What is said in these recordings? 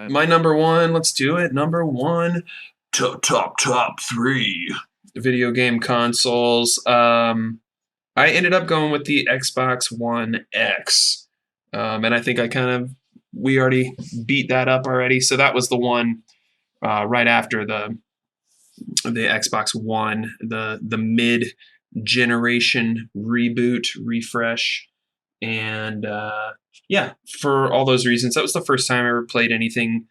My number one, let's do it. Number one, top three video game consoles. I ended up going with the Xbox One X. And I think we already beat that up already. So that was the one right after the Xbox One, the mid generation reboot, refresh. And yeah, for all those reasons, that was the first time I ever played anything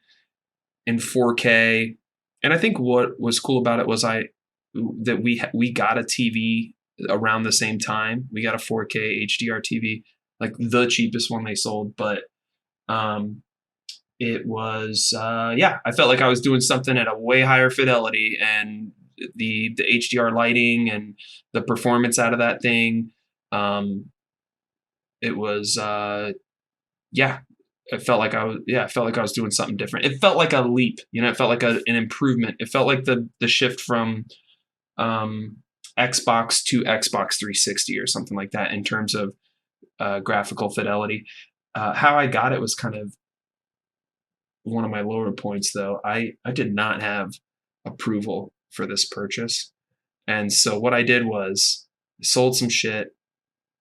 in 4K. And I think what was cool about it was that we got a TV around the same time. We got a 4K HDR TV, like the cheapest one they sold, but it was I felt like I was doing something at a way higher fidelity, and the HDR lighting and the performance out of that thing, it was it felt like I was doing something different. It felt like a leap, it felt like an improvement. It felt like the shift from Xbox to Xbox 360 or something like that in terms of graphical fidelity. How I got it was kind of one of my lower points, though. I did not have approval for this purchase. And so what I did was sold some shit,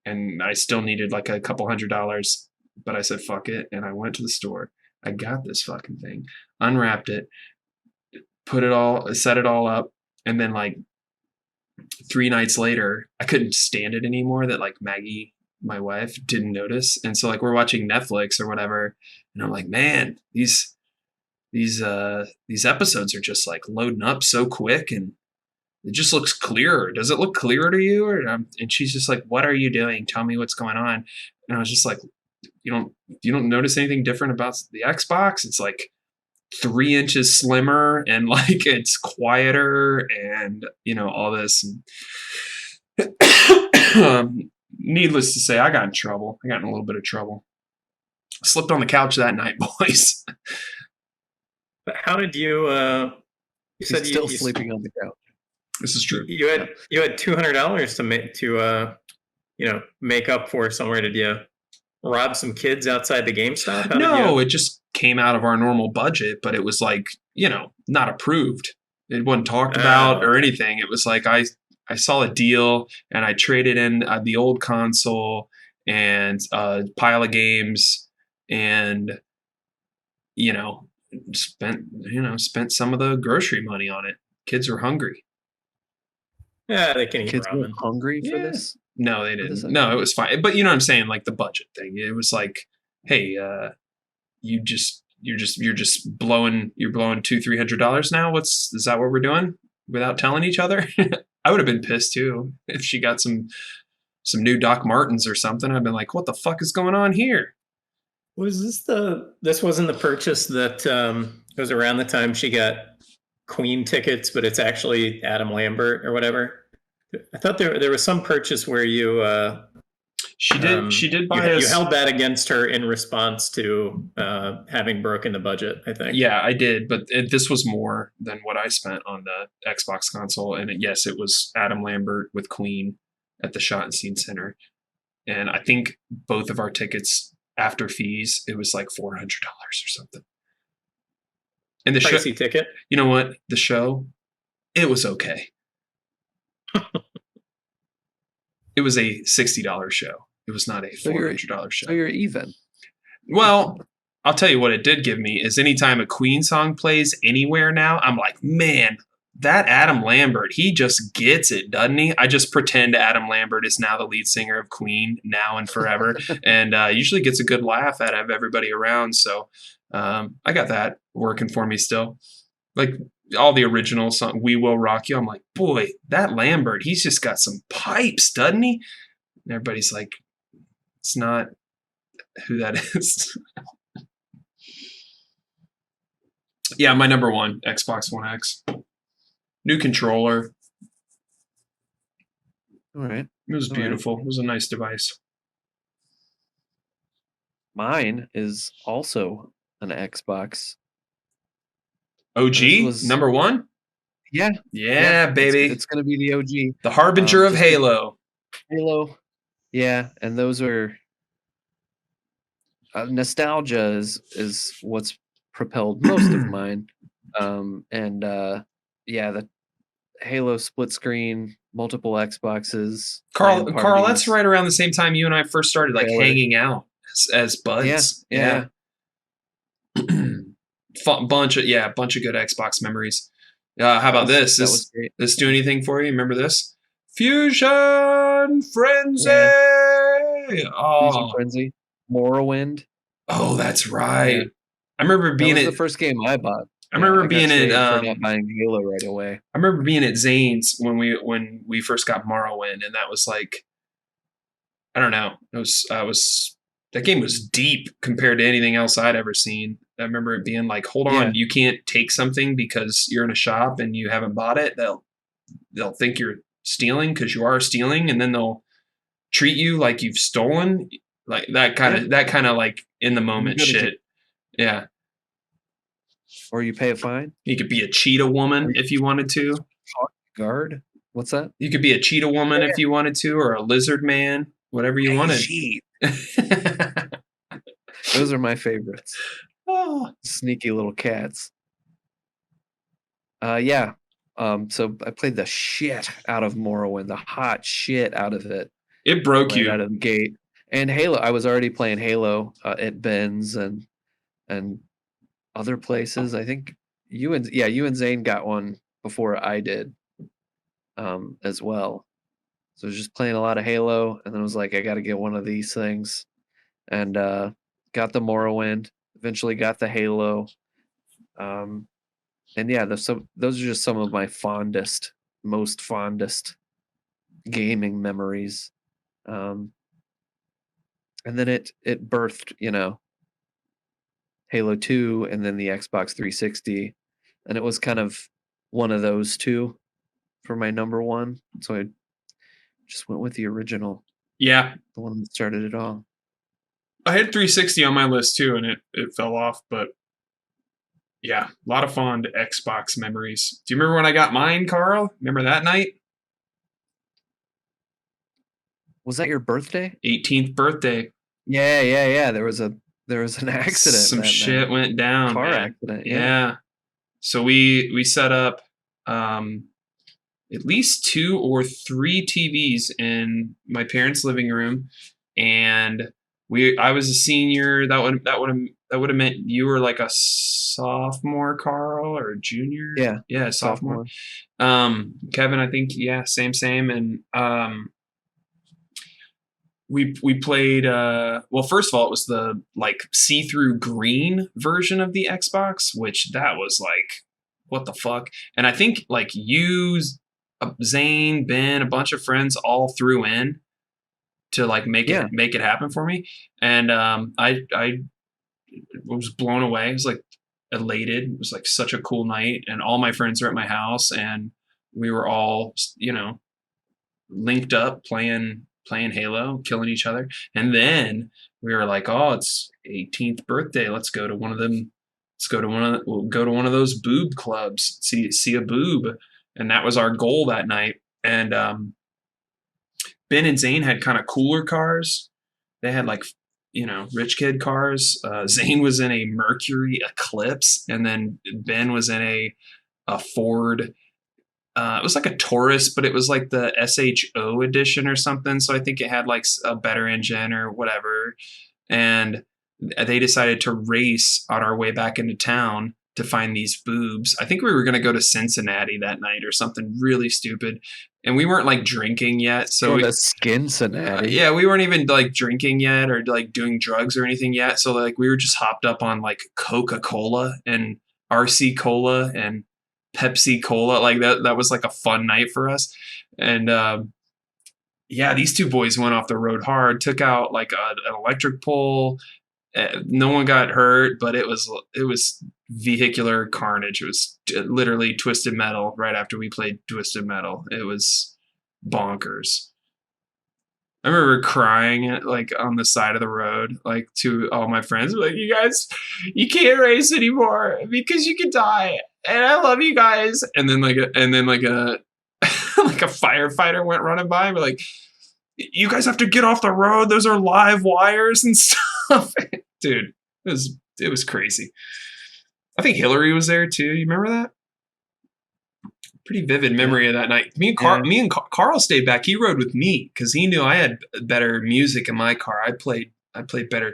and I still needed like a couple $100, but I said, fuck it. And I went to the store. I got this fucking thing, unwrapped it, set it all up. And then like 3 nights later, I couldn't stand it anymore that like Maggie, my wife, didn't notice. And so like we're watching Netflix or whatever, and I'm like, man, these episodes are just like loading up so quick, and it just looks clearer. Does it look clearer to you? And she's just like, what are you doing? Tell me what's going on. And I was just like, you don't notice anything different about the Xbox? It's like 3 inches slimmer, and like it's quieter, and all this. Needless to say, I got in trouble. I got in a little bit of trouble. Slipped on the couch that night, boys. But how did you? You said still sleeping on the couch. This is true. You had $200 to make up for somewhere. Did you rob some kids outside the GameStop? No, it just came out of our normal budget, but it was like, not approved. It wasn't talked about or anything. It was like I saw a deal, and I traded in the old console and a pile of games, and spent some of the grocery money on it. Kids were hungry. Yeah, they can eat Kids were ramen. hungry for this? No, they didn't. No, it was fine. But you know what I'm saying, like the budget thing. It was like, hey, you're just blowing $200-$300 now. Is that what we're doing without telling each other? I would have been pissed too if she got some new Doc Martens or something. I've been like, what the fuck is going on here? Was this wasn't the purchase that it was around the time she got Queen tickets, but it's actually Adam Lambert or whatever? I thought there was some purchase where you she did buy you held that against her in response to having broken the budget, I think. Yeah, I did, but this was more than what I spent on the Xbox console, and yes, it was Adam Lambert with Queen at the Schottenstein Center, and I think both of our tickets after fees, it was like $400 or something. And the pricey ticket. You know what? The show, it was okay. It was a $60 show. It was not a $400 show. So you're even. Well, I'll tell you what it did give me is anytime a Queen song plays anywhere now, I'm like, man, that Adam Lambert, he just gets it, doesn't he? I just pretend Adam Lambert is now the lead singer of Queen now and forever, and usually gets a good laugh out of everybody around. So I got that working for me still. Like all the original song, We Will Rock You, I'm like, boy, that Lambert, he's just got some pipes, doesn't he? And everybody's like, it's not who that is. Yeah, my number one, Xbox One X. New controller. All right. It was beautiful. It was a nice device. Mine is also an Xbox. OG? Number one? Yeah. Yeah, baby. It's going to be the OG. The harbinger of Halo. Halo. Yeah, and those are... nostalgia is what's propelled most of mine. And yeah, the Halo split screen, multiple Xboxes, Carl, LAN Carl, that's parties, right around the same time you and I first started like trailer. hanging out as Yeah, buds. yeah. Bunch of good Xbox memories. How about this? That was great. This do anything for you? Remember this? Fusion Frenzy. Yeah. Fusion Oh, Frenzy, Morrowind. oh, that's right. Yeah. I remember That being was the at. first game I bought. I Yeah, remember I got being at. traded for not buying Halo right away. I remember being at Zane's when we first got Morrowind, and that was like, I don't know. That game was deep compared to anything else I'd ever seen. I remember it being like, hold on, Yeah. you can't take something because you're in a shop and you haven't bought it. They'll think you're stealing because you are stealing, and then they'll treat you like you've stolen. Like that kind of like in the moment go to shit. Yeah. Or you pay a fine. You could be a cheetah woman if you wanted to. Guard. What's that? You could be a cheetah woman if you wanted to, or a lizard man, whatever you wanted. Sheep. Those are my favorites. Oh. Sneaky little cats. Yeah. So I played the shit out of Morrowind, the hot shit out of it. It broke right you out of the gate. And Halo, I was already playing Halo at Ben's and other places. I think you and Zane got one before I did, as well. So I was just playing a lot of Halo, and then I was like, I got to get one of these things, and got the Morrowind. Eventually, got the Halo. And yeah, those are just some of my most fondest gaming memories. And then it birthed, Halo 2 and then the Xbox 360. And it was kind of one of those two for my number one. So I just went with the original. Yeah. The one that started it all. I had 360 on my list too, and it fell off, but yeah, a lot of fond Xbox memories. Do you remember when I got mine, Carl? Remember that night? Was that your birthday? 18th birthday. Yeah. There was an accident. Some shit night. went down. Car man. accident. Yeah. So we set up at least 2 or 3 TVs in my parents' living room, and I was a senior. That would have meant you were like a sophomore, Carl, or a junior. Yeah, sophomore. Kevin, I think, yeah, same, and we played. Well, first of all, it was the like see-through green version of the Xbox, which that was like, what the fuck? And I think like you, Zane, Ben, a bunch of friends all threw in to like make it happen for me, and I was blown away. I was like elated. It was like such a cool night, and all my friends were at my house, and we were all linked up playing Halo, killing each other. And then we were like, oh, it's 18th birthday. Let's go to one of them. We'll go to one of those boob clubs. See a boob. And that was our goal that night. And Ben and Zane had kind of cooler cars. They had like, rich kid cars. Zane was in a Mercury Eclipse, and then Ben was in a Ford. It was like a Taurus, but it was like the SHO edition or something. So I think it had like a better engine or whatever. And they decided to race on our way back into town to find these boobs. I think we were going to go to Cincinnati that night or something really stupid. And we weren't like drinking yet. So the Cincinnati. Yeah, we weren't even like drinking yet or like doing drugs or anything yet. So like we were just hopped up on like Coca-Cola and RC Cola and Pepsi Cola. Like that was like a fun night for us. And yeah, these two boys went off the road hard, took out like an electric pole. No one got hurt, but it was vehicular carnage. It was literally Twisted Metal right after we played Twisted Metal. It was bonkers. I remember crying like on the side of the road, like to all my friends, like, you guys, you can't race anymore because you could die. And I love you guys. And then like a like a firefighter went running by, but like, you guys have to get off the road. Those are live wires and stuff. Dude, it was crazy. I think Hillary was there too. You remember that? Pretty vivid memory of that night. Carl stayed back. He rode with me because he knew I had better music in my car. I played better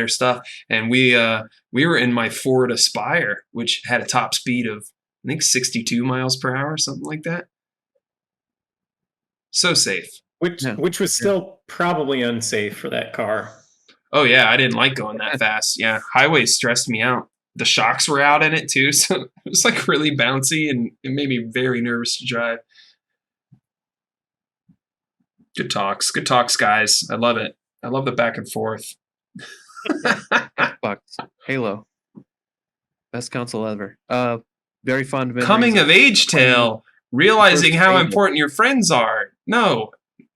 stuff, and we were in my Ford Aspire, which had a top speed of I think 62 miles per hour, something like that. So safe. Which was still probably unsafe for that car. Oh yeah, I didn't like going that fast. Yeah, highways stressed me out. The shocks were out in it too, so it was like really bouncy and it made me very nervous to drive. Good talks, guys. I love it. I love the back and forth. Xbox, Halo, best console ever. Very fond memories. Coming of age tale, realizing how Fable. important your friends are. No,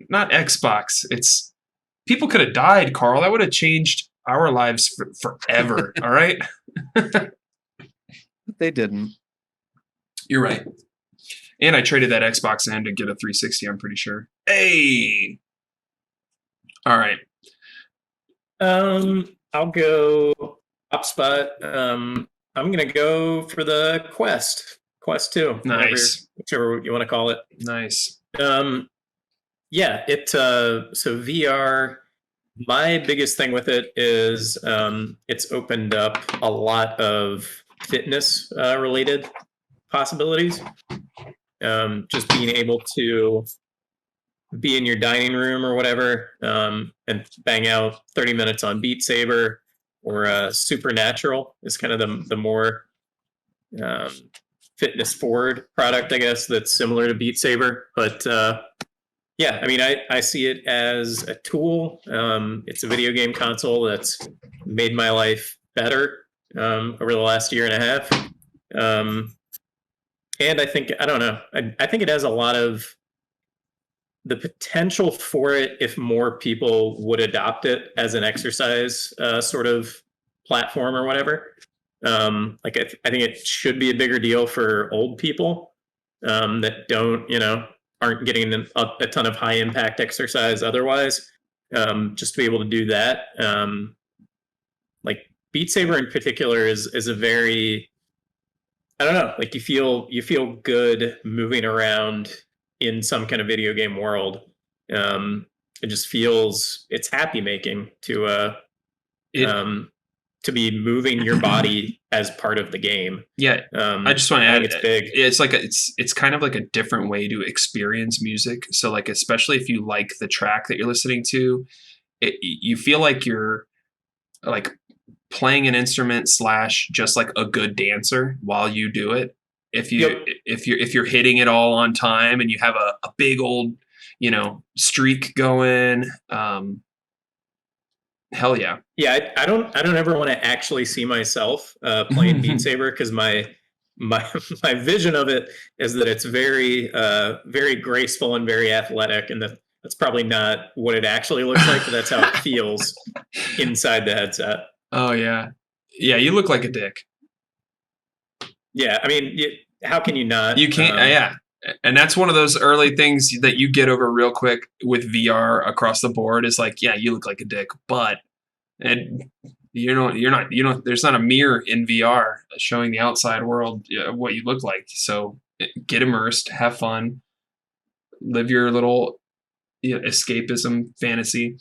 not Xbox. It's people could have died, Carl. That would have changed our lives forever. All right. They didn't. You're right. And I traded that Xbox in to get a 360, I'm pretty sure. Hey. All right. I'll go top spot. I'm gonna go for the Quest 2. Nice. Whichever you want to call it. Nice. Yeah, so VR, my biggest thing with it is it's opened up a lot of fitness related possibilities. Just being able to be in your dining room or whatever and bang out 30 minutes on Beat Saber or Supernatural is kind of the more fitness forward product, I guess, that's similar to Beat Saber. But yeah, I mean, I see it as a tool. It's a video game console that's made my life better over the last year and a half. And I think, I don't know, I think it has a lot of the potential for it if more people would adopt it as an exercise sort of platform or whatever. Like I think it should be a bigger deal for old people that aren't getting a ton of high impact exercise otherwise. Just to be able to do that. Like Beat Saber in particular is a very, I don't know, like you feel good moving around in some kind of video game world. It just feels, it's happy making to be moving your body as part of the game. Yeah, I just want to add, it's big. It's like it's kind of like a different way to experience music. So like, especially if you like the track that you're listening to, you feel like you're like playing an instrument / just like a good dancer while you do it. If you're hitting it all on time and you have a big old streak going, hell yeah. Yeah, I don't ever want to actually see myself playing Beat Saber because my vision of it is that it's very very graceful and very athletic, and that's probably not what it actually looks like, but that's how it feels inside the headset. Oh yeah, you look like a dick. Yeah, I mean, how can you not? You can't. Yeah, and that's one of those early things that you get over real quick with VR across the board. Is like, yeah, you look like a dick, but you're not. There's not a mirror in VR showing the outside world what you look like. So get immersed, have fun, live your little escapism fantasy.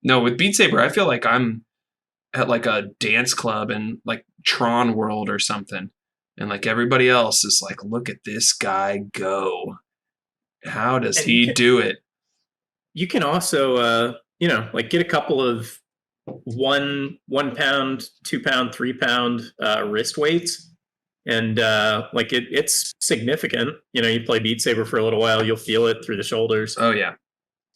No, with Beat Saber, I feel like I'm at like a dance club in like Tron World or something. And like everybody else is like, look at this guy go. How does he do it? You can also, like get a couple of 1 pound, 2 pound, 3 pound wrist weights. And like it's significant. You play Beat Saber for a little while, you'll feel it through the shoulders. Oh, yeah.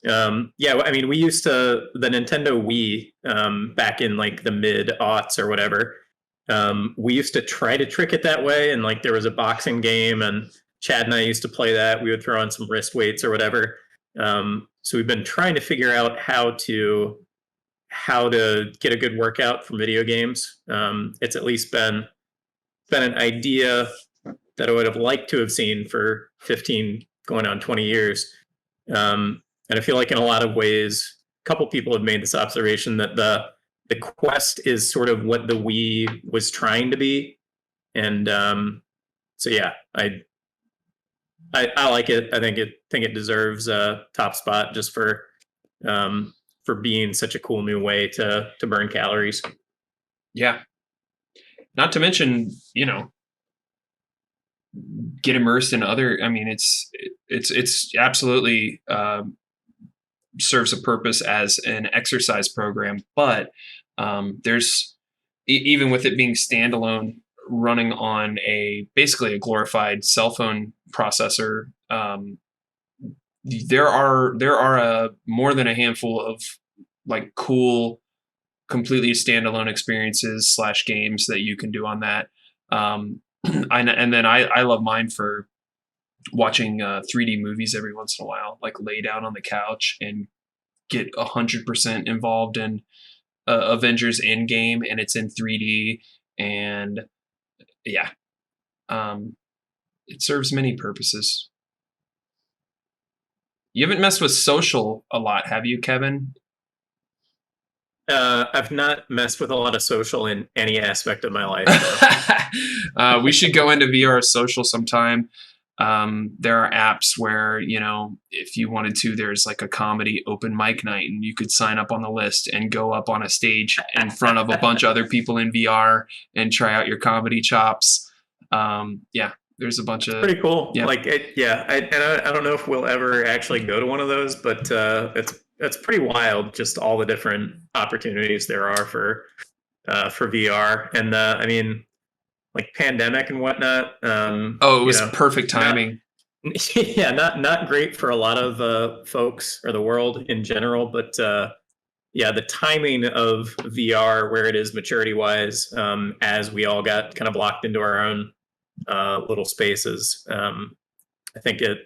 Yeah, I mean, we used the Nintendo Wii back in like the mid-aughts or whatever. We used to try to trick it that way, and like there was a boxing game, and Chad and I used to play that. We would throw on some wrist weights or whatever. So we've been trying to figure out how to get a good workout from video games. It's at least been an idea that I would have liked to have seen for 15 going on 20 years. And I feel like in a lot of ways, a couple people have made this observation that the Quest is sort of what the Wii was trying to be. And so yeah, I like it. I think it deserves a top spot just for being such a cool new way to burn calories. Yeah. Not to mention, get immersed in other. I mean, it's absolutely serves a purpose as an exercise program, but there's even with it being standalone, running on basically a glorified cell phone processor. There are more than a handful of like cool, completely standalone experiences / games that you can do on that. And then I love mine for watching 3D movies every once in a while, like lay down on the couch and get 100% involved in Avengers Endgame, and it's in 3D, and yeah, it serves many purposes. You haven't messed with social a lot, have you, Kevin? I've not messed with a lot of social in any aspect of my life. We should go into VR social sometime. There are apps where, if you wanted to, there's like a comedy open mic night, and you could sign up on the list and go up on a stage in front of a bunch of other people in VR and try out your comedy chops. Yeah, there's a bunch of Pretty cool. Yeah. I don't know if we'll ever actually go to one of those, but it's pretty wild. Just all the different opportunities there are for VR, and I mean, like pandemic and whatnot. It was perfect timing. Yeah, not great for a lot of folks or the world in general, but yeah, the timing of VR, where it is maturity wise, as we all got kind of locked into our own little spaces. I think it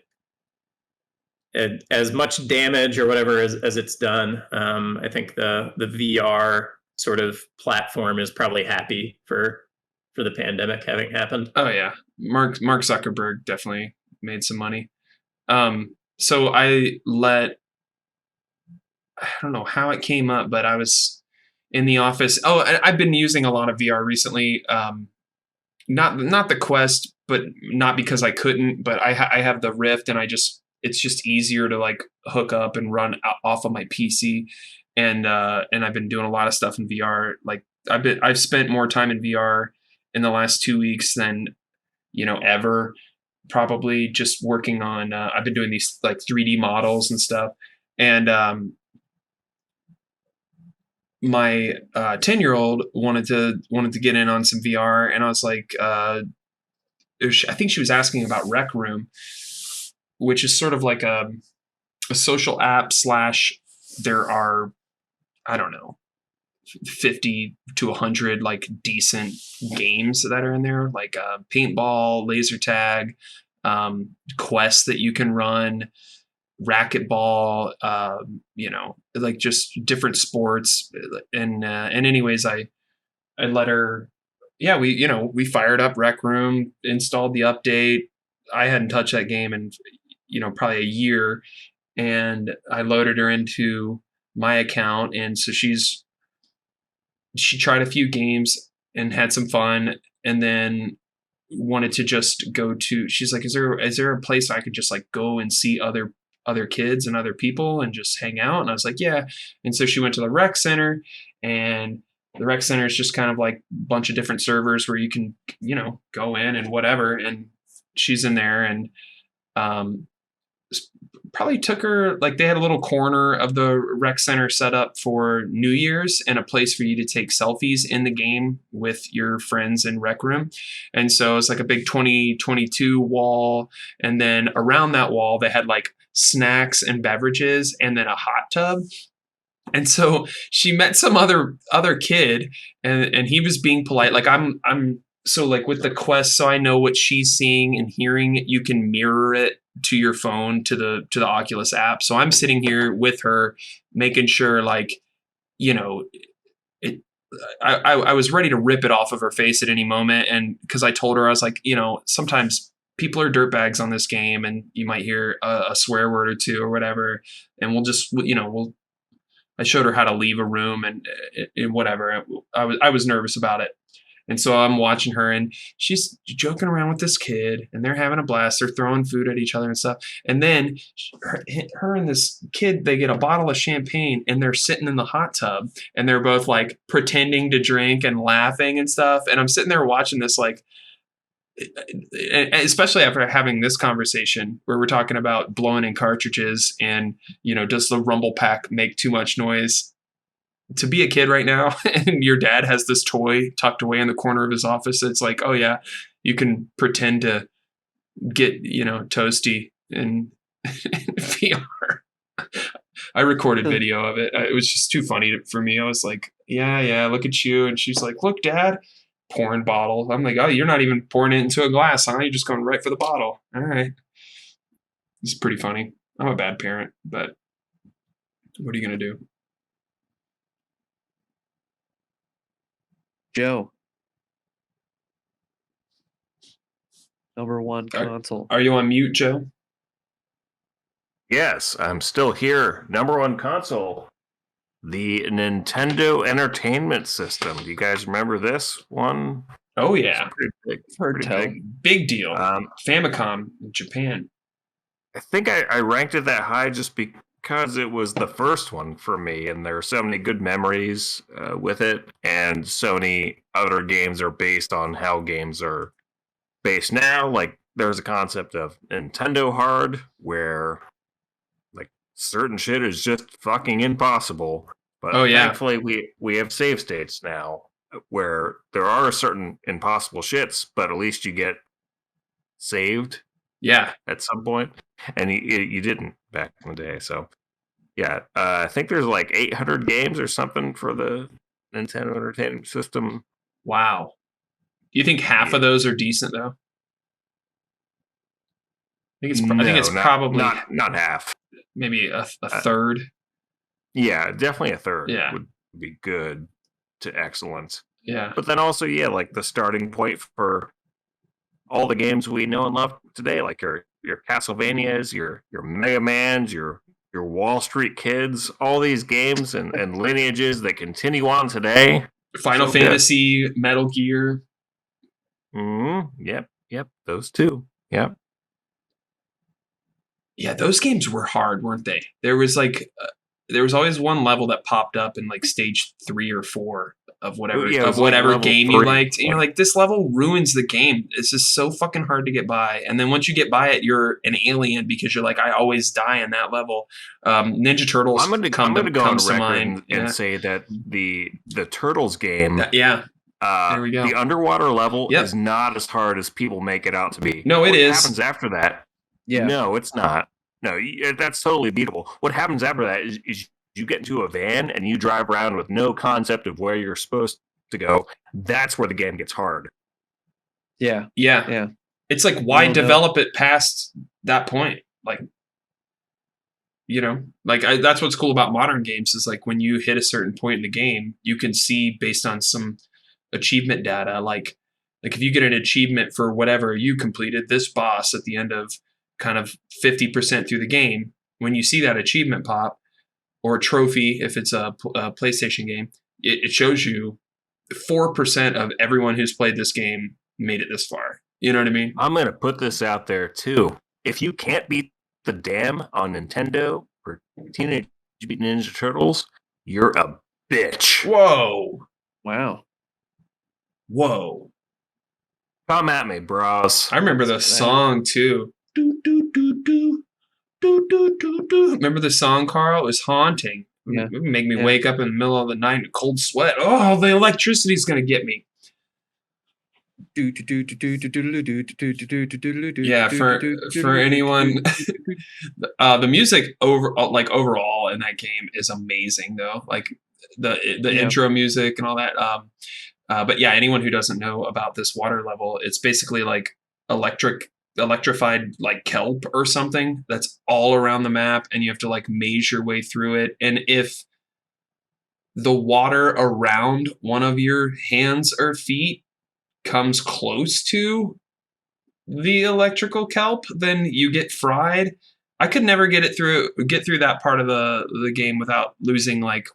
as much damage or whatever as it's done. I think the VR sort of platform is probably happy for the pandemic having happened. Oh yeah, Mark Zuckerberg definitely made some money. So I don't know how it came up, but I was in the office. Oh, I've been using a lot of VR recently. Not the Quest, but not because I couldn't, but I have the Rift, and it's just easier to like hook up and run off of my PC, and I've been doing a lot of stuff in VR. Like I've spent more time in VR in the last 2 weeks than ever, probably, just working on. I've been doing these like 3D models and stuff, and my 10-year-old wanted to get in on some VR, and I was like, I think she was asking about Rec Room, which is sort of like a social app / there are, I don't know, 50 to 100 like decent games that are in there, like paintball, laser tag, quests that you can run, racquetball, like just different sports. And anyways, I let her, yeah, we fired up Rec Room, installed the update. I hadn't touched that game in, probably a year, and I loaded her into my account. And so she tried a few games and had some fun, and then wanted to just go to, she's like, is there a place I could just like go and see other kids and other people and just hang out? And I was like, yeah. And so she went to the rec center, and the rec center is just kind of like a bunch of different servers where you can, go in and whatever. And she's in there, and probably took her, like, they had a little corner of the rec center set up for New Year's and a place for you to take selfies in the game with your friends in Rec Room. And so it's like a big 2022 wall. And then around that wall, they had like snacks and beverages and then a hot tub. And so she met some other kid, and he was being polite. Like I'm so like with the Quest, so I know what she's seeing and hearing. You can mirror it to your phone to the Oculus app. So I'm sitting here with her, making sure, like, I was ready to rip it off of her face at any moment. And because I told her, I was like, sometimes people are dirtbags on this game, and you might hear a swear word or two or whatever, and we'll just, I showed her how to leave a room and whatever. I was nervous about it. And so I'm watching her, and she's joking around with this kid, and they're having a blast. They're throwing food at each other and stuff. And then her and this kid, they get a bottle of champagne, and they're sitting in the hot tub, and they're both like pretending to drink and laughing and stuff. And I'm sitting there watching this, like, especially after having this conversation where we're talking about blowing in cartridges and, does the rumble pack make too much noise? To be a kid right now and your dad has this toy tucked away in the corner of his office, it's like, oh yeah, you can pretend to get, toasty in VR. I recorded video of it. It was just too funny for me. I was like, yeah, look at you. And she's like, look, Dad, pouring bottle. I'm like, oh, you're not even pouring it into a glass, huh? You're just going right for the bottle. All right. It's pretty funny. I'm a bad parent, but what are you going to do? Joe. Number one console. Are you on mute, Joe? Yes, I'm still here. Number one console, the Nintendo Entertainment System. Do you guys remember this one? Oh yeah, Pretty big. Heard tell. Big deal. Famicom in Japan. I think I ranked it that high just because it was the first one for me, and there are so many good memories with it, and so many other games are based on how games are based now. Like, there's a concept of Nintendo Hard, where like certain shit is just fucking impossible. But thankfully we have save states now where there are certain impossible shits, but at least you get saved. Yeah, at some point, and you didn't back in the day. So yeah, I think there's like 800 games or something for the Nintendo Entertainment System. Wow. Do you think half of those are decent though? I think it's probably not half. Maybe a third. Yeah, definitely a third. Yeah. Would be good to excellent. Yeah. But then also, yeah, like the starting point for all the games we know and love today, like your Castlevanias, your Mega Mans, your Wall Street Kids, all these games and lineages that continue on today. Final Fantasy, Metal Gear. Yep, those two. Yep. Yeah, those games were hard, weren't they? There was always one level that popped up in like stage 3 or 4 of whatever game you liked. And you're like, this level ruins the game. It's just so fucking hard to get by. And then once you get by it, you're an alien because you're like, I always die in that level. Ninja Turtles. I'm gonna go on the record and say that the Turtles game. There we go. The underwater level is not as hard as people make it out to be. No, it is. What happens after that? Yeah. No, it's not. No, that's totally beatable. What happens after that is you get into a van and you drive around with no concept of where you're supposed to go. That's where the game gets hard. Yeah. It's like, why develop it past that point? Like, that's what's cool about modern games is like when you hit a certain point in the game, you can see based on some achievement data, like if you get an achievement for whatever you completed this boss at the end of kind of 50% through the game, when you see that achievement pop or a trophy, if it's a PlayStation game, it shows you 4% of everyone who's played this game made it this far. You know what I mean? I'm going to put this out there too. If you can't beat the dam on Nintendo for Teenage Mutant Ninja Turtles, you're a bitch. Whoa. Wow. Whoa. Come at me, bros. I remember the song too. Do, do, do, do. Do, do, do, do. Remember the song, Carl? It was haunting. Yeah. It would make me wake up in the middle of the night in a cold sweat. Oh, the electricity's going to get me. Yeah, for anyone, the music overall in that game is amazing though. Like the intro music and all that. But yeah, anyone who doesn't know about this water level, it's basically like electrified like kelp or something that's all around the map, and you have to like maze your way through it. And if the water around one of your hands or feet comes close to the electrical kelp, then you get fried. I could never get through that part of the game without losing like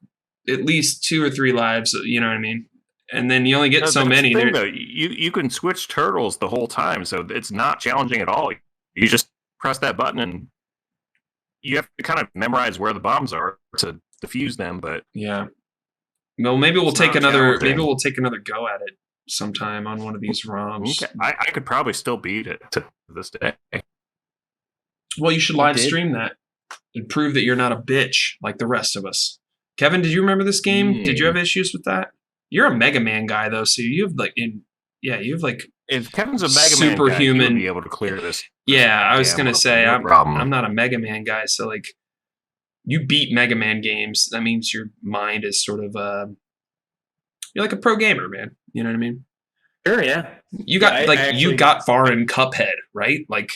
at least 2 or 3 lives. You know what I mean? and then you only get No, so that's many. the thing, They're- though. You can switch turtles the whole time, so it's not challenging at all. You just press that button, and you have to kind of memorize where the bombs are to defuse them. But Yeah. Well, maybe we'll It's take not another. challenging. Maybe we'll take another go at it sometime on one of these ROMs. okay, I could probably still beat it to this day. Well, you should You live did? stream that and prove that you're not a bitch like the rest of us. Kevin, did you remember this game? Did you have issues with that? You're a Mega Man guy though, so you have like you have like If Kevin's a Mega Man guy, he Superhuman- would be able to clear this. yeah. I was Yeah, gonna well, say no problem. I'm not a Mega Man guy, so like you beat Mega Man games. That means your mind is sort of you're like a pro gamer, man. You know what I mean? Sure, yeah. You got I you actually- got far in Cuphead, right? Like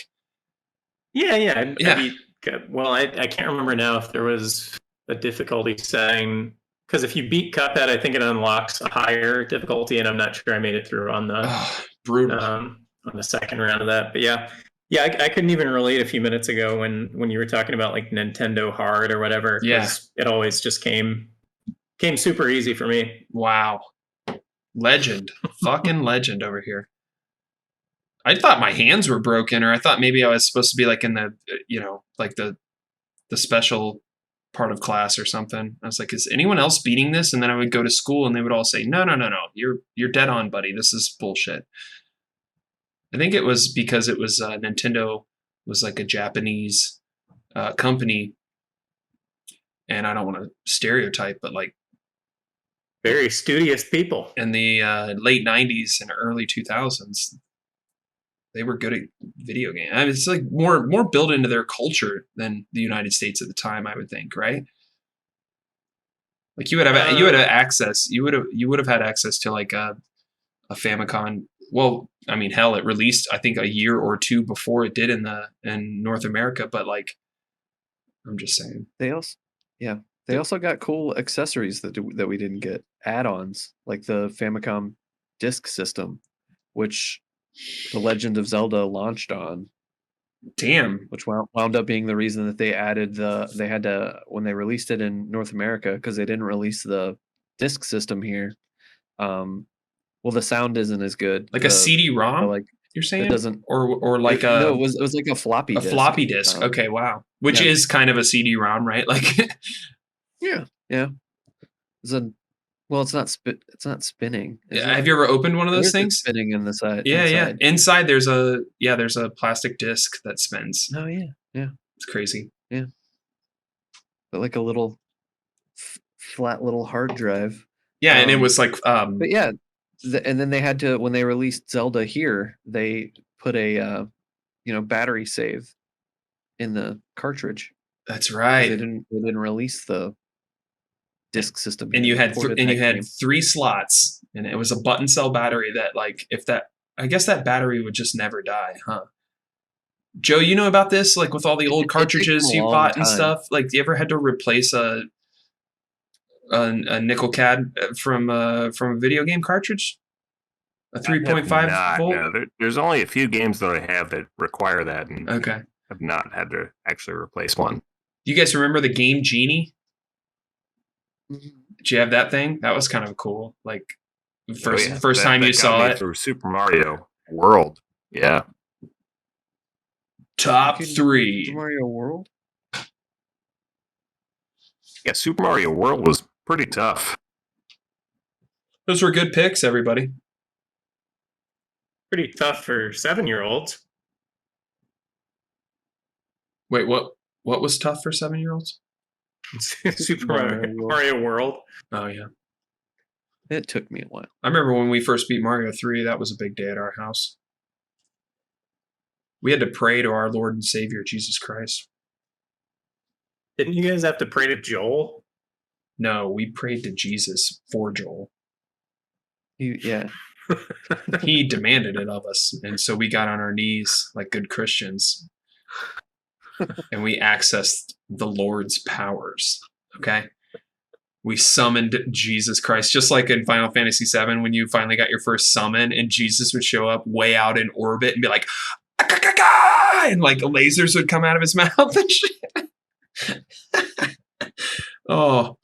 Yeah. Yeah. I can't remember now if there was a difficulty setting, because if you beat Cuphead, I think it unlocks a higher difficulty, and I'm not sure I made it through on brutal. the second round of that. But yeah, I couldn't even relate a few minutes ago when you were talking about like Nintendo Hard or whatever. 'cause Yeah. it always just came super easy for me. Wow. Legend. Fucking legend over here. I thought my hands were broken, or I thought maybe I was supposed to be like in the, like the special part of class or something. I was like, is anyone else beating this? And then I would go to school and they would all say, no. You're dead on, buddy. This is bullshit. I think it was because it was Nintendo was like a Japanese company. And I don't want to stereotype, but like Very studious people. in the late 90s and early 2000s, they were good at video games. I mean, it's like more built into their culture than the United States at the time, I would think, right? Like you would have access, you would have had access to like a Famicom. Well, I mean, hell, it released I think a year or two before it did in North America, but like I'm just saying. They also got cool accessories that we didn't get. Add-ons like the Famicom Disk System, which The Legend of Zelda launched on, Damn. which wound up being the reason that they added they had to, when they released it in North America, because they didn't release the Disk System here. Well, the sound isn't as good. Like a CD-ROM, like you're saying? it doesn't. Or like no, it was like a floppy a disk. floppy disk. Okay, wow. Which yeah. is kind of a CD-ROM, right? Like Yeah. Well, it's not spinning. is have it? you ever opened one of those Where's it things? spinning in the side? Yeah, inside? yeah. Inside there's a plastic disc that spins. Oh yeah. It's crazy. But like a little flat little hard drive. Yeah, and it Um, was like But yeah, and then they had to, when they released Zelda here, they put a battery save in the cartridge. that's 'cause right. They didn't release the disk system. And here. you They had ported and that you had game. 3 slots, and it was a button cell battery that like I guess that battery would just never die, huh? Joe, you know about this? Like with all the old It takes cartridges them a you long bought and time. stuff. Like, you ever had to replace a nickel cad from a video game cartridge? A 3.5 Not, volt. no. There's only a few games that I have that require that, and Okay. I've not had to actually replace one. Do you guys remember the Game Genie? Mhm. Did you have that thing? That was kind of cool. Like first Oh, yeah. first That- time that you got saw me it. through Super Mario World. Yeah. Top You can- 3. Super Mario World. Yeah, Super Mario World was pretty tough. Those were good picks, everybody. Pretty tough for 7-year-olds. Wait, what was tough for 7-year-olds? Super Mario World. Mario World. Oh yeah. It took me a while. I remember when we first beat Mario 3, that was a big day at our house. We had to pray to our Lord and Savior Jesus Christ. Didn't you guys have to pray to Joel? No, we prayed to Jesus for Joel. Yeah. He demanded it of us, and so we got on our knees like good Christians. And we accessed the Lord's powers. Okay? We summoned Jesus Christ, just like in Final Fantasy VII when you finally got your first summon, and Jesus would show up way out in orbit and be like, "Ah-ka-ka-ka!" and like lasers would come out of his mouth and shit. Oh,